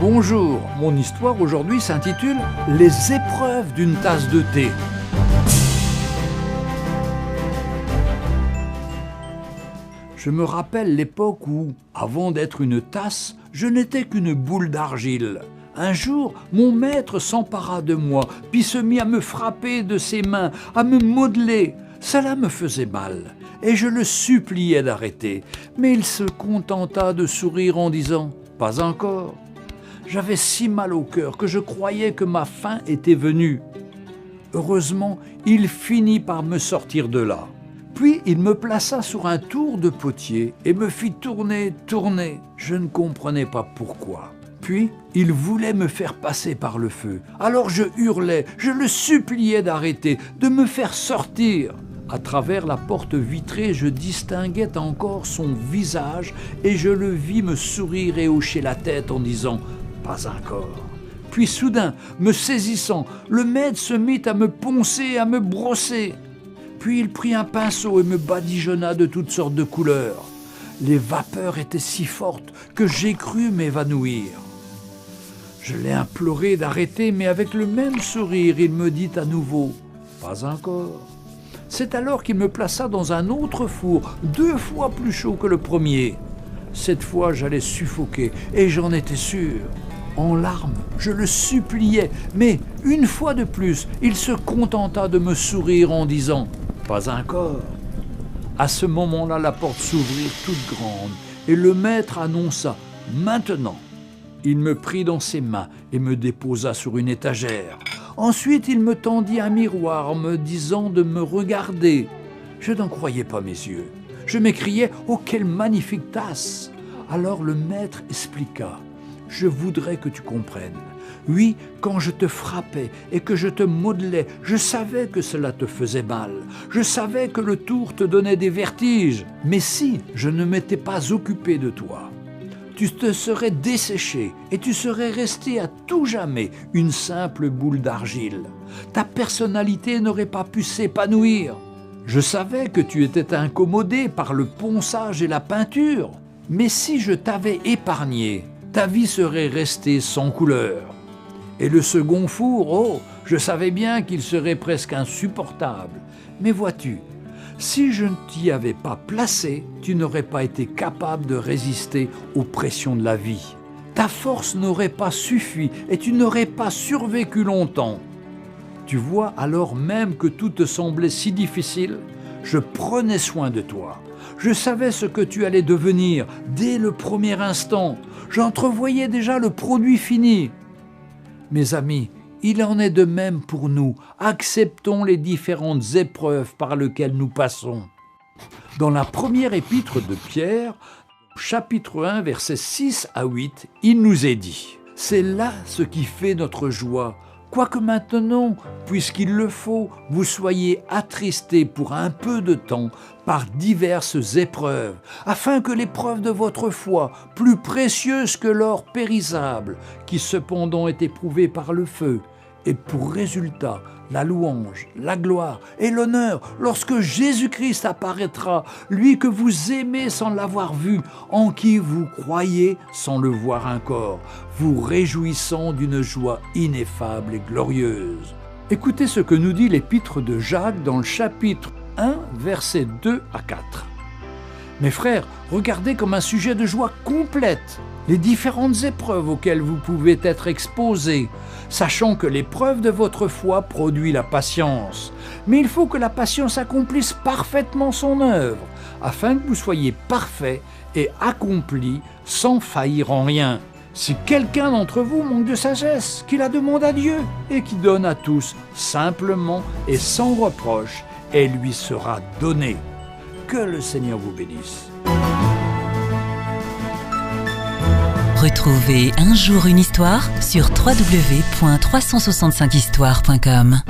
Bonjour, mon histoire aujourd'hui s'intitule « Les épreuves d'une tasse de thé ». Je me rappelle l'époque où, avant d'être une tasse, je n'étais qu'une boule d'argile. Un jour, mon maître s'empara de moi, puis se mit à me frapper de ses mains, à me modeler. Cela me faisait mal, et je le suppliai d'arrêter. Mais il se contenta de sourire en disant « Pas encore ». J'avais si mal au cœur que je croyais que ma fin était venue. Heureusement, il finit par me sortir de là. Puis il me plaça sur un tour de potier et me fit tourner. Je ne comprenais pas pourquoi. Puis il voulait me faire passer par le feu. Alors je hurlais, je le suppliais d'arrêter, de me faire sortir. À travers la porte vitrée, je distinguais encore son visage et je le vis me sourire et hocher la tête en disant « Pas encore ». Puis soudain, me saisissant, le maître se mit à me poncer, à me brosser. Puis il prit un pinceau et me badigeonna de toutes sortes de couleurs. Les vapeurs étaient si fortes que j'ai cru m'évanouir. Je l'ai imploré d'arrêter, mais avec le même sourire, il me dit à nouveau « Pas encore ». C'est alors qu'il me plaça dans un autre four, 2 fois plus chaud que le premier. Cette fois, j'allais suffoquer, et j'en étais sûr. En larmes, je le suppliais, mais une fois de plus, il se contenta de me sourire en disant « Pas encore ». À ce moment-là, la porte s'ouvrit toute grande, et le maître annonça « Maintenant ». Il me prit dans ses mains et me déposa sur une étagère. Ensuite, il me tendit un miroir en me disant de me regarder. Je n'en croyais pas mes yeux. Je m'écriais « Oh, quelle magnifique tasse !» Alors le maître expliqua « Je voudrais que tu comprennes. Oui, quand je te frappais et que je te modelais, je savais que cela te faisait mal. Je savais que le tour te donnait des vertiges. Mais si je ne m'étais pas occupé de toi, tu te serais desséché et tu serais resté à tout jamais une simple boule d'argile. Ta personnalité n'aurait pas pu s'épanouir. Je savais que tu étais incommodé par le ponçage et la peinture. Mais si je t'avais épargné, ta vie serait restée sans couleur. Et le second four, oh, je savais bien qu'il serait presque insupportable. Mais vois-tu, si je ne t'y avais pas placé, tu n'aurais pas été capable de résister aux pressions de la vie. Ta force n'aurait pas suffi et tu n'aurais pas survécu longtemps. Tu vois, alors même que tout te semblait si difficile, je prenais soin de toi. Je savais ce que tu allais devenir dès le premier instant. J'entrevoyais déjà le produit fini. Mes amis, il en est de même pour nous. Acceptons les différentes épreuves par lesquelles nous passons. Dans la première épître de Pierre, chapitre 1, versets 6 à 8, il nous est dit « C'est là ce qui fait notre joie, quoique maintenant, puisqu'il le faut, vous soyez attristés pour un peu de temps par diverses épreuves, afin que l'épreuve de votre foi, plus précieuse que l'or périssable, qui cependant est éprouvé par le feu, ait pour résultat la louange, la gloire et l'honneur lorsque Jésus-Christ apparaîtra, lui que vous aimez sans l'avoir vu, en qui vous croyez sans le voir encore, vous réjouissant d'une joie ineffable et glorieuse. » Écoutez ce que nous dit l'épître de Jacques dans le chapitre 1, versets 2 à 4. Mes frères, regardez comme un sujet de joie complète les différentes épreuves auxquelles vous pouvez être exposés, sachant que l'épreuve de votre foi produit la patience. Mais il faut que la patience accomplisse parfaitement son œuvre, afin que vous soyez parfaits et accomplis sans faillir en rien. Si quelqu'un d'entre vous manque de sagesse, qu'il la demande à Dieu et qui donne à tous simplement et sans reproche, elle lui sera donnée. Que le Seigneur vous bénisse. Retrouvez Un jour une histoire sur www.365histoire.com.